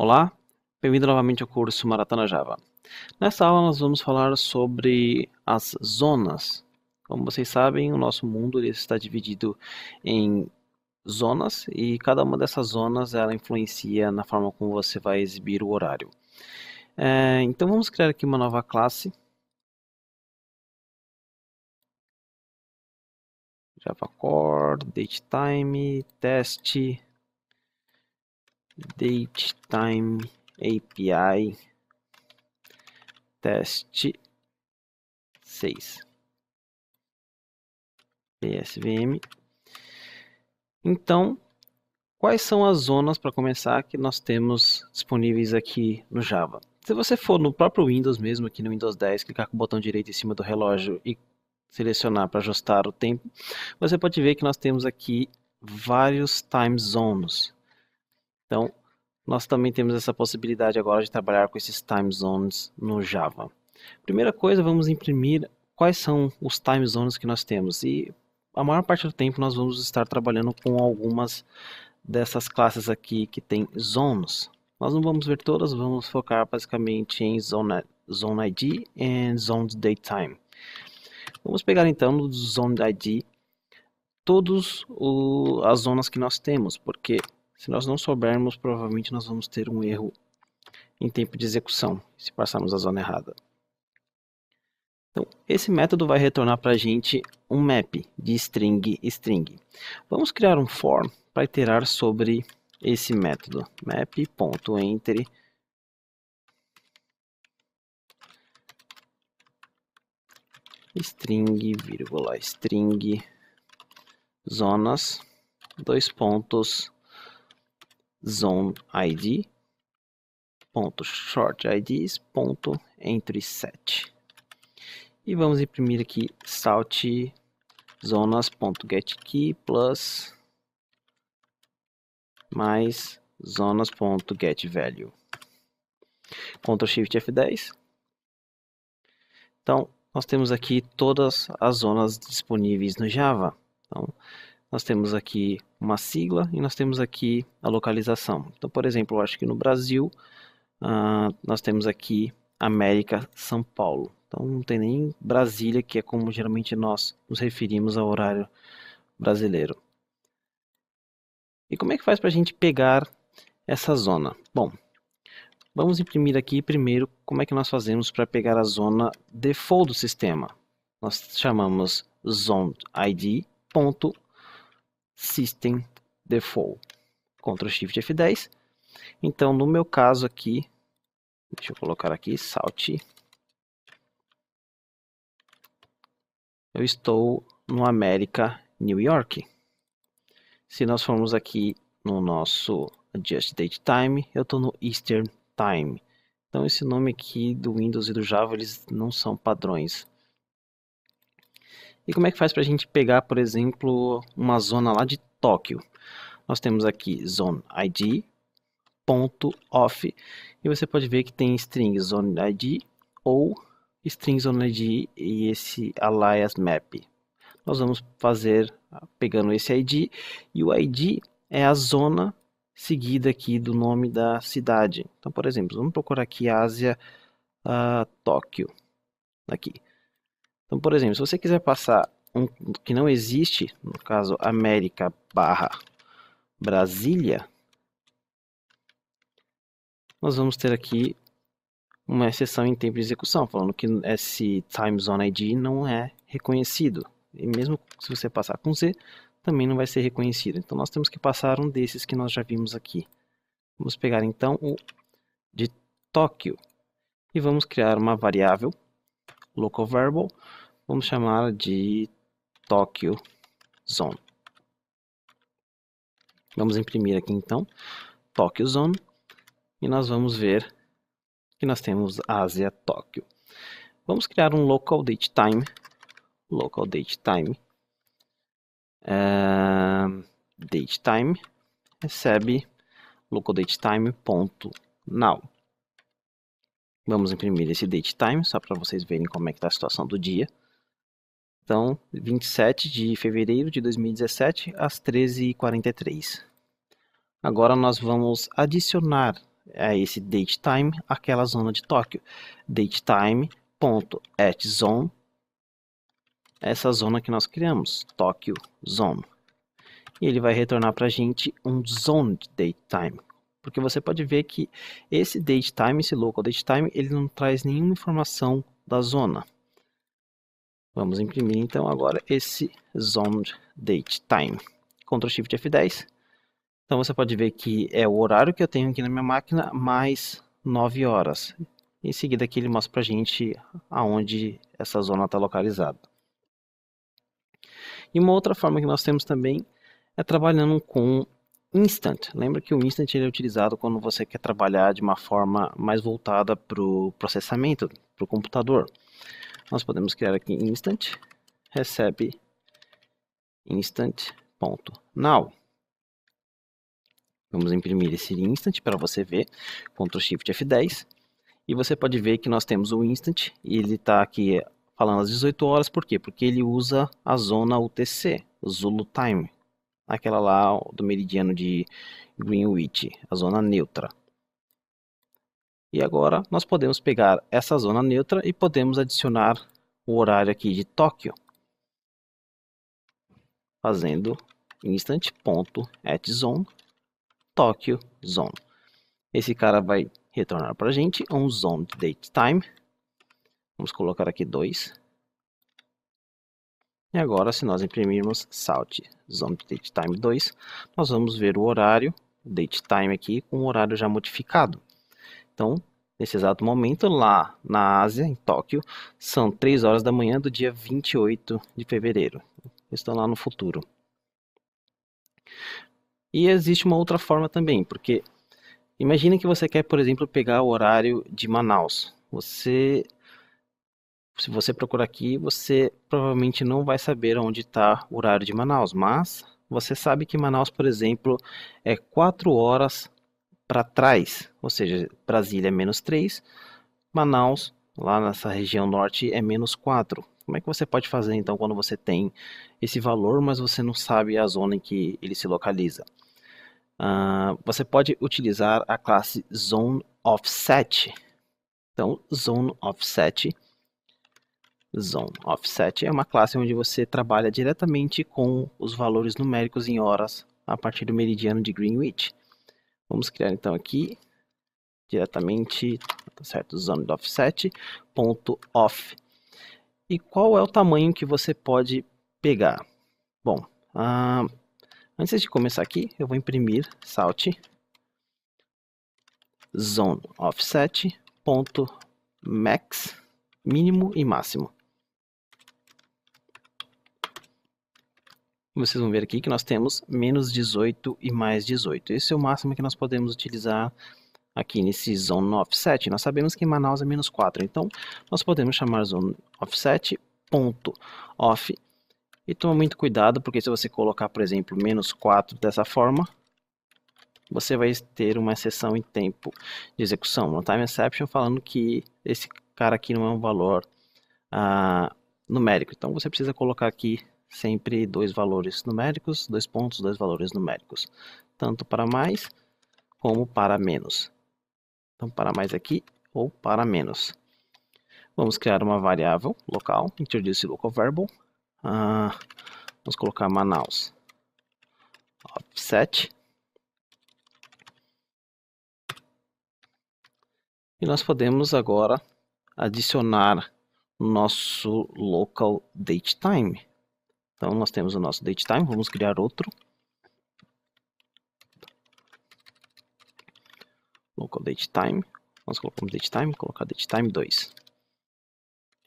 Olá, bem-vindo novamente ao curso Maratona Java. Nesta aula nós vamos falar sobre as zonas. Como vocês sabem, o nosso mundo ele está dividido em zonas e cada uma dessas zonas ela influencia na forma como você vai exibir o horário. Então vamos criar aqui uma nova classe. Java Core, datetime, test, datetime API, teste 6. PSVM. Então, quais são as zonas, para começar, que nós temos disponíveis aqui no Java? Se você for no próprio Windows mesmo, aqui no Windows 10, clicar com o botão direito em cima do relógio e selecionar para ajustar o tempo, você pode ver que nós temos aqui vários time zones. Então, nós também temos essa possibilidade agora de trabalhar com esses time zones no Java. Primeira coisa, vamos imprimir quais são os time zones que nós temos. E a maior parte do tempo nós vamos estar trabalhando com algumas dessas classes aqui que tem zones. Nós não vamos ver todas, vamos focar basicamente em zone ID e zone datetime. Vamos pegar então no zone ID todas as zonas que nós temos, porque se nós não soubermos, provavelmente nós vamos ter um erro em tempo de execução, se passarmos a zona errada. Então, esse método vai retornar para a gente um map de string. Vamos criar um for para iterar sobre esse método. Map.enter string zonas, zone id, short ids, entry set. E vamos imprimir aqui salt zonas.getKey plus mais zonas.getValue. Ctrl Shift F10. Então, nós temos aqui todas as zonas disponíveis no Java. Então, nós temos aqui uma sigla e nós temos aqui a localização. Então, por exemplo, eu acho que no Brasil, nós temos aqui América, São Paulo. Então, não tem nem Brasília, que é como geralmente nós nos referimos ao horário brasileiro. E como é que faz para a gente pegar essa zona? Bom, vamos imprimir aqui primeiro como é que nós fazemos para pegar a zona default do sistema. Nós chamamos zoneid.systemDefault. Ctrl Shift F10. Então, no meu caso aqui, deixa eu colocar aqui salt. Eu estou no América, New York. Se nós formos aqui no nosso Adjust Date Time, eu estou no Eastern Time. Então esse nome aqui do Windows e do Java, eles não são padrões. E como é que faz para a gente pegar, por exemplo, uma zona lá de Tóquio? Nós temos aqui zone ID, .off, e você pode ver que tem string zone ID ou string zone ID e esse alias map. Nós vamos fazer pegando esse ID, e o ID é a zona seguida aqui do nome da cidade. Então, por exemplo, vamos procurar aqui Ásia, Tóquio, aqui. Então, por exemplo, se você quiser passar um que não existe, no caso América barra Brasília, nós vamos ter aqui uma exceção em tempo de execução, falando que esse time zone ID não é reconhecido. E mesmo se você passar com Z, também não vai ser reconhecido. Então nós temos que passar um desses que nós já vimos aqui. Vamos pegar então o de Tóquio e vamos criar uma variável local variable. Vamos chamar de Tóquio Zone. Vamos imprimir aqui então Tóquio Zone e nós vamos ver que nós temos Ásia, Tóquio. Vamos criar um local datetime. Local datetime. Datetime recebe local datetime.now. Vamos imprimir esse datetime só para vocês verem como é que está a situação do dia. Então, 27 de fevereiro de 2017 às 13h43. Agora nós vamos adicionar é esse datetime, aquela zona de Tóquio. Datetime.atZone, essa zona que nós criamos, Tóquio Zone. E ele vai retornar para a gente um zoned datetime. Porque você pode ver que esse datetime, esse local datetime, ele não traz nenhuma informação da zona. Vamos imprimir então agora esse zoned datetime. Ctrl Shift F10. Então você pode ver que é o horário que eu tenho aqui na minha máquina mais 9 horas. Em seguida aqui ele mostra pra gente aonde essa zona está localizada. E uma outra forma que nós temos também é trabalhando com Instant. Lembra que o Instant ele é utilizado quando você quer trabalhar de uma forma mais voltada para o processamento, para o computador. Nós podemos criar aqui Instant, recebe Instant.now. Vamos imprimir esse Instant para você ver, Ctrl Shift F10. E você pode ver que nós temos o Instant, e ele está aqui falando às 18 horas, por quê? Porque ele usa a zona UTC, Zulu Time, aquela lá do meridiano de Greenwich, a zona neutra. E agora nós podemos pegar essa zona neutra e podemos adicionar o horário aqui de Tóquio, fazendo instant.atZone, Tóquio Zone. Esse cara vai retornar para a gente um zone date time. Vamos colocar aqui 2. E agora, se nós imprimirmos Salt Zone Date Time 2, nós vamos ver o horário, Date Time aqui, com o horário já modificado. Então, nesse exato momento, lá na Ásia, em Tóquio, são 3 horas da manhã do dia 28 de fevereiro. Estão lá no futuro. E existe uma outra forma também, porque imagine que você quer, por exemplo, pegar o horário de Manaus. Se você procurar aqui, você provavelmente não vai saber onde está o horário de Manaus, mas você sabe que Manaus, por exemplo, é 4 horas para trás, ou seja, Brasília é -3, Manaus, lá nessa região norte, é -4. Como é que você pode fazer então quando você tem esse valor, mas você não sabe a zona em que ele se localiza? Você pode utilizar a classe Zone Offset. Então, Zone Offset é uma classe onde você trabalha diretamente com os valores numéricos em horas a partir do meridiano de Greenwich. Vamos criar então aqui diretamente, tá certo, Zone Offset .off. E qual é o tamanho que você pode pegar? Bom, antes de começar aqui, eu vou imprimir Salt Zone Offset .max, mínimo e máximo. Vocês vão ver aqui que nós temos -18 e mais 18. Esse é o máximo que nós podemos utilizar aqui nesse Zone Offset. Nós sabemos que em Manaus é -4, então nós podemos chamar Zone Offset.off. E toma muito cuidado, porque se você colocar, por exemplo, -4 dessa forma, você vai ter uma exceção em tempo de execução, uma time exception, falando que esse cara aqui não é um valor numérico. Então você precisa colocar aqui sempre 2 valores numéricos, 2 pontos, 2 valores numéricos, tanto para mais como para menos. Então, para mais aqui ou para menos. Vamos criar uma variável local, introduce local variable. Vamos colocar Manaus offset. E nós podemos agora adicionar o nosso local datetime. Então, nós temos o nosso datetime, vamos criar outro. Local datetime, vamos colocar como datetime, colocar datetime 2.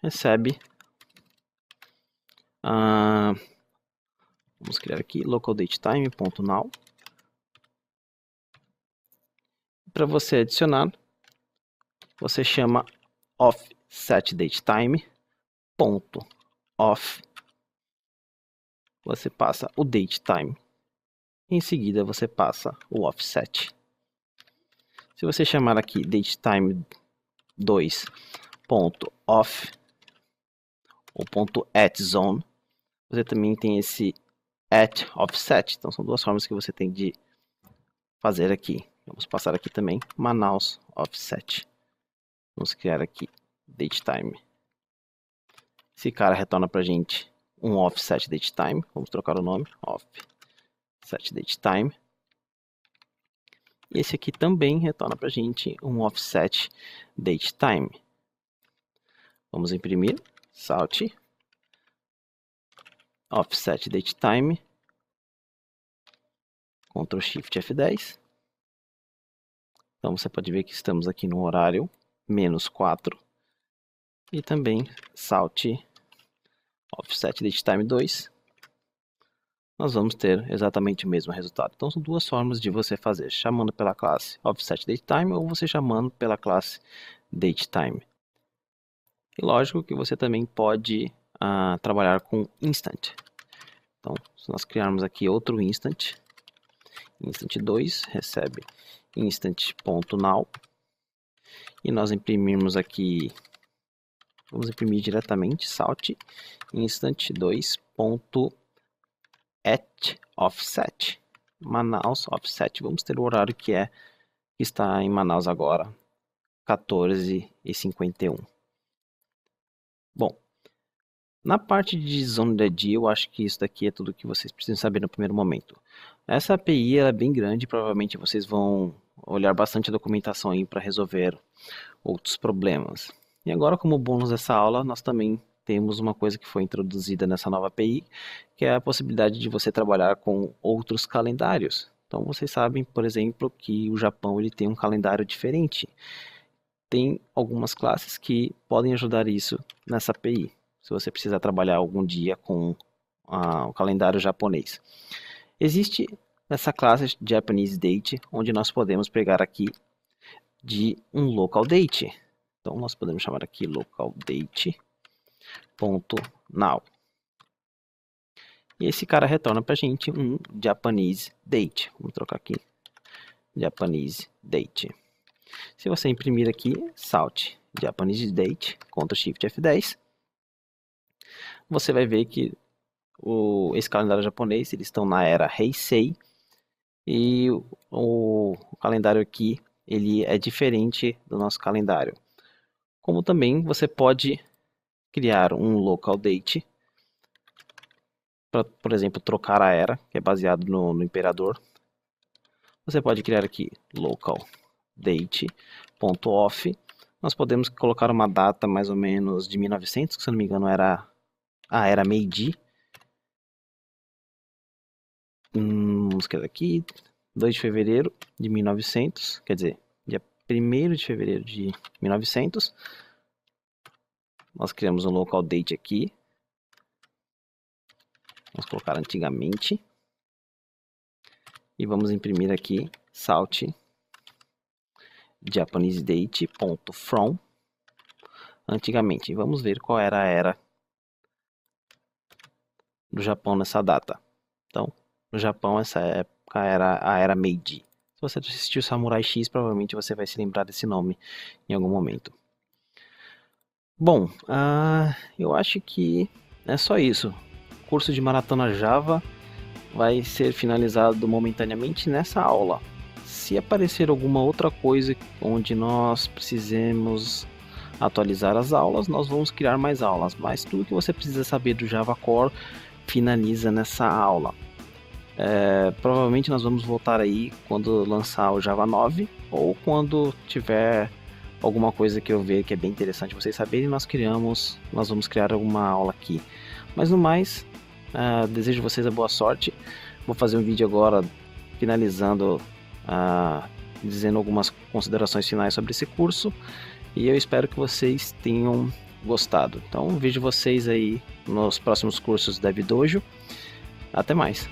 Recebe, vamos criar aqui local datetime.now. Para você adicionar, você chama offset datetime .off. Você passa o datetime. Em seguida, você passa o offset. Se você chamar aqui datetime 2.off ou .@zone, você também tem esse @offset. Então são duas formas que você tem de fazer aqui. Vamos passar aqui também Manaus Offset. Vamos criar aqui Datetime. Esse cara retorna pra gente um Offset Datetime. Vamos trocar o nome, Offset Datetime. E esse aqui também retorna pra gente um Offset Datetime. Vamos imprimir, Salt, Offset Datetime, Ctrl Shift F10. Então você pode ver que estamos aqui no horário -4. E também Salt, Offset Datetime 2. Nós vamos ter exatamente o mesmo resultado. Então são duas formas de você fazer, chamando pela classe Offset Datetime ou você chamando pela classe Datetime. E lógico que você também pode trabalhar com Instant. Então, se nós criarmos aqui outro Instant, Instant2 recebe Instant.now, e nós imprimirmos aqui, vamos imprimir diretamente Salt Instant2.atOffset, Manaus Offset. Vamos ter o horário que está em Manaus agora, 14h51. Bom, na parte de Zone ID, eu acho que isso daqui é tudo que vocês precisam saber no primeiro momento. Essa API é bem grande, provavelmente vocês vão olhar bastante a documentação aí para resolver outros problemas. E agora, como bônus dessa aula, nós também temos uma coisa que foi introduzida nessa nova API, que é a possibilidade de você trabalhar com outros calendários. Então vocês sabem, por exemplo, que o Japão ele tem um calendário diferente. Tem algumas classes que podem ajudar isso nessa API, se você precisar trabalhar algum dia com o calendário japonês. Existe essa classe Japanese Date, onde nós podemos pegar aqui de um local date. Então nós podemos chamar aqui local date.now. E esse cara retorna para a gente um Japanese Date. Vamos trocar aqui Japanese Date. Se você imprimir aqui Salt Japanese Date, Ctrl Shift F10, você vai ver que esse calendário japonês, eles estão na era Heisei, e o calendário aqui ele é diferente do nosso calendário. Como também você pode criar um local date para, por exemplo, trocar a era, que é baseado no imperador. Você pode criar aqui local date.off. Nós podemos colocar uma data mais ou menos de 1900, que se não me engano era a era Meiji. Vamos criar aqui 2 de fevereiro de 1900, quer dizer, dia 1º de fevereiro de 1900. Nós criamos um local date aqui. Vamos colocar antigamente. E vamos imprimir aqui Salt Japanese Date.from antigamente. Vamos ver qual era a era do Japão nessa data. Então, no Japão, essa época era a era Meiji. Se você assistiu Samurai X, provavelmente você vai se lembrar desse nome em algum momento. Bom, eu acho que é só isso. O curso de Maratona Java vai ser finalizado momentaneamente nessa aula. Se aparecer alguma outra coisa onde nós precisemos atualizar as aulas, nós vamos criar mais aulas. Mas tudo que você precisa saber do Java Core finaliza nessa aula. Provavelmente nós vamos voltar aí quando lançar o Java 9 ou quando tiver alguma coisa que eu ver que é bem interessante vocês saberem, nós vamos criar alguma aula aqui. Mas no mais, desejo vocês a boa sorte. Vou fazer um vídeo agora finalizando, dizendo algumas considerações finais sobre esse curso, e eu espero que vocês tenham gostado. Então vejo vocês aí nos próximos cursos Dev Dojo. Até mais!